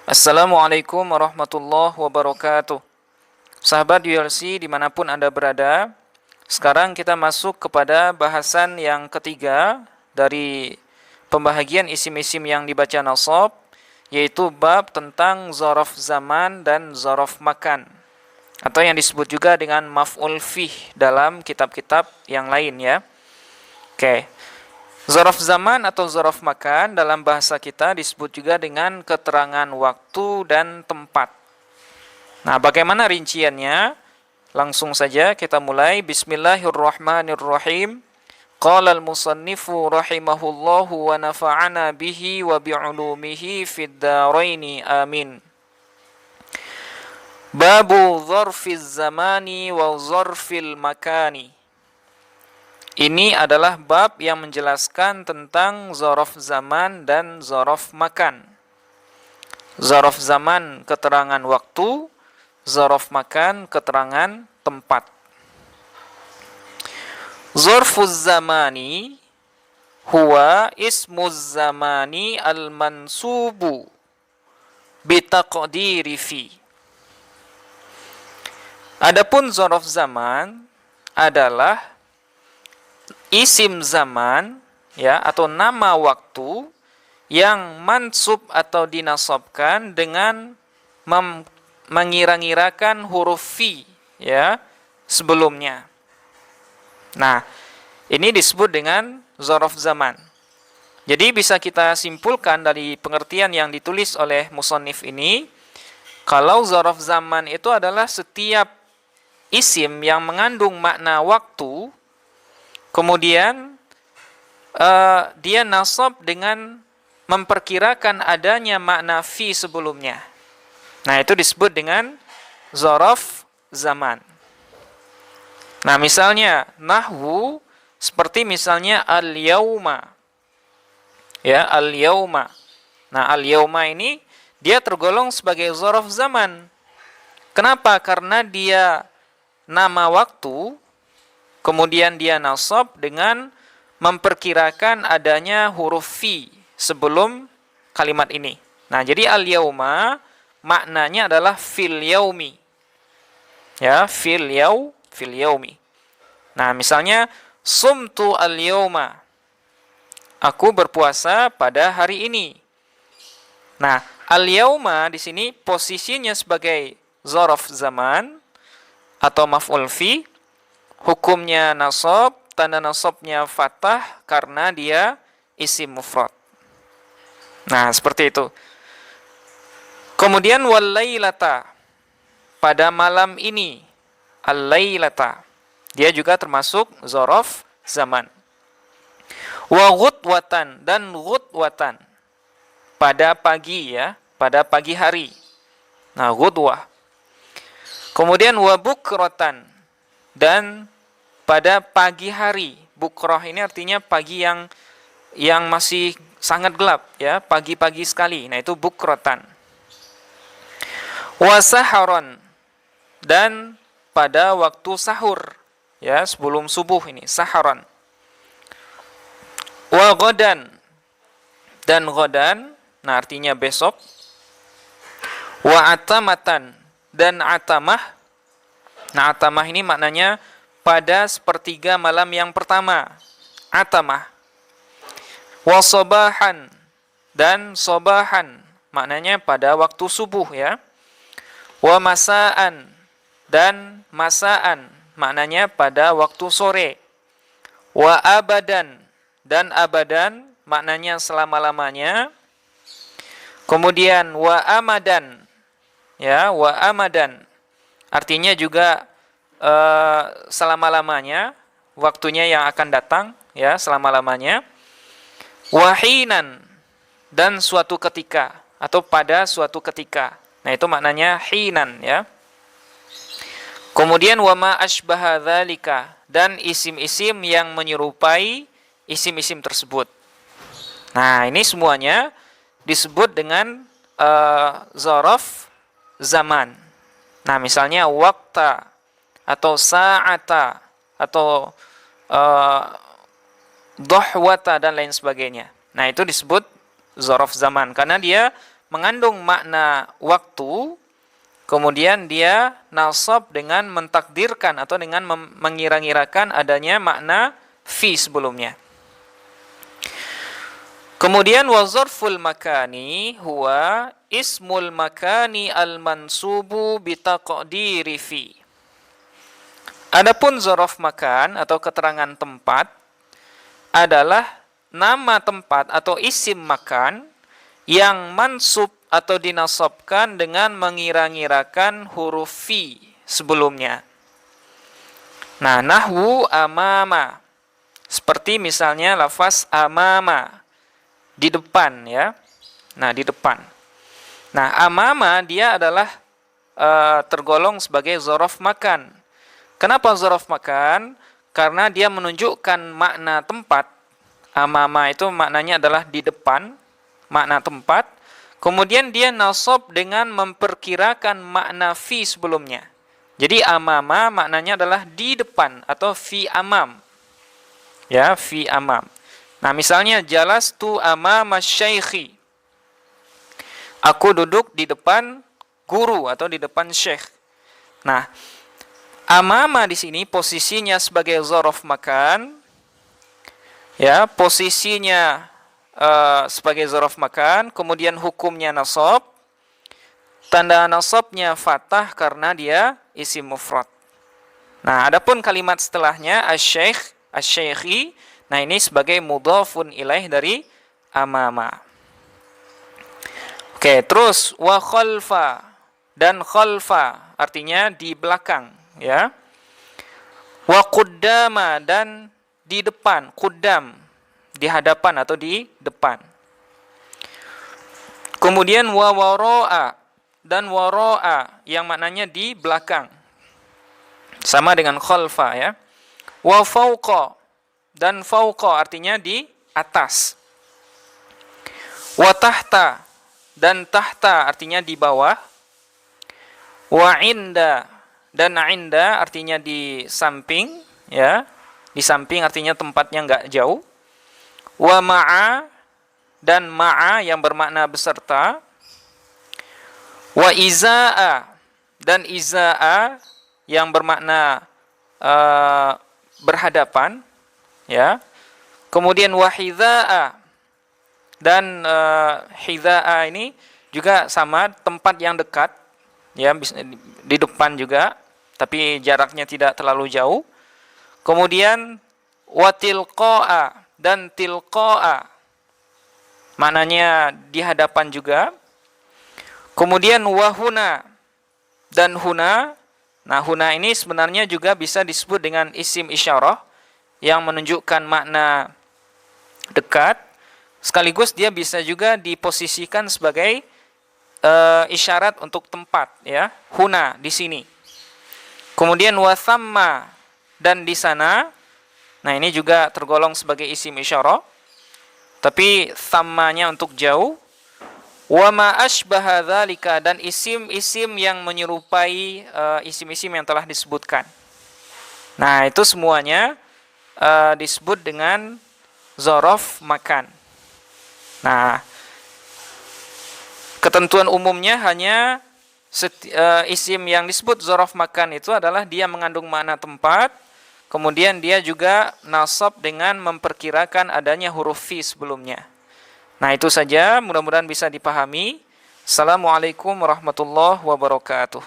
Assalamualaikum warahmatullahi wabarakatuh. Sahabat ULC dimanapun Anda berada, sekarang kita masuk kepada bahasan yang ketiga dari pembahagian isim-isim yang dibaca nasab, yaitu bab tentang zorof zaman dan zorof makan, atau yang disebut juga dengan maf'ul fih dalam kitab-kitab yang lain ya. Oke. Zorof zaman atau zorof makan dalam bahasa kita disebut juga dengan keterangan waktu dan tempat. Nah, bagaimana rinciannya? Langsung saja kita mulai. Bismillahirrahmanirrahim. Qala al-musannifu rahimahullahu wa nafa'ana bihi wa bi'ulumihi fid daraini amin. Babu zarfiz zamani wa zarfil makani. Ini adalah bab yang menjelaskan tentang zorof zaman dan zorof makan. Zorof zaman keterangan waktu, zorof makan keterangan tempat. Zorfuz zamani huwa ismuz zamani al-mansubu bitaqdiri fi. Adapun zorof zaman adalah isim zaman ya atau nama waktu yang mansub atau dinasabkan dengan mengira-ngirakan huruf fi ya sebelumnya. Nah, ini disebut dengan zorof zaman. Jadi bisa kita simpulkan dari pengertian yang ditulis oleh musannif ini, kalau zorof zaman itu adalah setiap isim yang mengandung makna waktu, kemudian dia nasab dengan memperkirakan adanya makna fi sebelumnya. Nah, itu disebut dengan zorof zaman. Nah, misalnya nahwu seperti misalnya al-yauma. Ya, al-yauma. Nah, al-yauma ini dia tergolong sebagai zorof zaman. Kenapa? Karena dia nama waktu, kemudian dia nasab dengan memperkirakan adanya huruf fi sebelum kalimat ini. Nah, jadi al-yauma maknanya adalah fil yaumi. Ya, fil yaumi. Nah, misalnya sumtu al-yauma. Aku berpuasa pada hari ini. Nah, al-yauma di sini posisinya sebagai zorof zaman atau maf'ul fi. Hukumnya nasab, tanda nasabnya fathah karena dia isim mufrad. Nah, seperti itu. Kemudian wal-lailata, pada malam ini. Al-lailata, dia juga termasuk zorof zaman. Wa ghudwatan, dan ghudwatan, pada pagi ya, pada pagi hari. Nah, ghudwah. Kemudian wa bukratan, dan pada pagi hari. Bukroh ini artinya pagi yang masih sangat gelap ya, pagi-pagi sekali. Nah, itu bukrotan. Wa saharon, dan pada waktu sahur ya, sebelum subuh ini saharon. Wa godan, dan godan, nah artinya besok. Wa atamatan, dan atamah. Nah, atamah ini maknanya pada sepertiga malam yang pertama. Atamah. Wa sobahan, dan sobahan, maknanya pada waktu subuh ya. Wa masaan, dan masaan, maknanya pada waktu sore. Wa abadan, dan abadan, maknanya selama-lamanya. Kemudian wa amadan, ya, wa amadan, artinya juga selama-lamanya, waktunya yang akan datang ya, selama-lamanya. Wahinan, dan suatu ketika atau pada suatu ketika. Nah, itu maknanya hinan ya. Kemudian wama asbaha dzalika, dan isim-isim yang menyerupai isim-isim tersebut. Nah, ini semuanya disebut dengan zorof zaman. Nah, misalnya wakta atau sa'ata atau dohwata dan lain sebagainya. Nah, itu disebut zorof zaman karena dia mengandung makna waktu, kemudian dia nasab dengan mentakdirkan atau dengan mengira-ngirakan adanya makna fi sebelumnya. Kemudian wa zarful makani huwa ismul makani al-mansubu bitaqdiri fi. Adapun zarf makan atau keterangan tempat adalah nama tempat atau isim makan yang mansub atau dinasabkan dengan mengira-ngirakan huruf fi sebelumnya. Nah, nahwu amama. Seperti misalnya lafaz amama, di depan ya. Nah, di depan. Nah, amama dia adalah tergolong sebagai zarf makan. Kenapa zarf makan? Karena dia menunjukkan makna tempat. Amama itu maknanya adalah di depan, makna tempat. Kemudian dia nasab dengan memperkirakan makna fi sebelumnya. Jadi amama maknanya adalah di depan atau fi amam. Ya, fi amam. Nah, misalnya jalastu amama syaikhi. Aku duduk di depan guru atau di depan syekh. Nah, amama di sini posisinya sebagai zarf makan. Ya, posisinya sebagai zarf makan, kemudian hukumnya nasab. Tanda nasabnya fathah karena dia isim mufrad. Nah, adapun kalimat setelahnya asy-syaikh, asy-syaikhi, nah ini sebagai mudhafun ilaih dari amama. Oke, terus wa khalfa dan khalfa artinya di belakang, ya. Wa quddama dan di depan, quddam di hadapan atau di depan. Kemudian wa wara'a dan wara'a yang maknanya di belakang. Sama dengan khalfa ya. Wa fauqa dan fauqa artinya di atas. Wa tahta dan tahta artinya di bawah. Wa inda dan inda artinya di samping ya. Di samping artinya tempatnya enggak jauh. Wa ma'a dan ma'a yang bermakna beserta. Wa iza'a dan iza'a yang bermakna berhadapan ya. Kemudian wa hidza'a dan hidza'a ini juga sama, tempat yang dekat ya, di depan juga tapi jaraknya tidak terlalu jauh. Kemudian wa tilqa'a dan tilqa'a maknanya di hadapan juga. Kemudian wahuna dan huna. Nah, huna ini sebenarnya juga bisa disebut dengan isim isyarah yang menunjukkan makna dekat. Sekaligus dia bisa juga diposisikan sebagai isyarat untuk tempat ya. Huna di sini. Kemudian wa thamma dan di sana. Nah, ini juga tergolong sebagai isim isyarah. Tapi thammanya untuk jauh. Wa ma asbaha dzalika dan isim-isim yang menyerupai isim-isim yang telah disebutkan. Nah, itu semuanya disebut dengan zarf makan. Nah, ketentuan umumnya hanya isim yang disebut zarf makan itu adalah dia mengandung makna tempat, kemudian dia juga nasab dengan memperkirakan adanya huruf fi sebelumnya. Nah, itu saja, mudah-mudahan bisa dipahami. Assalamualaikum warahmatullahi wabarakatuh.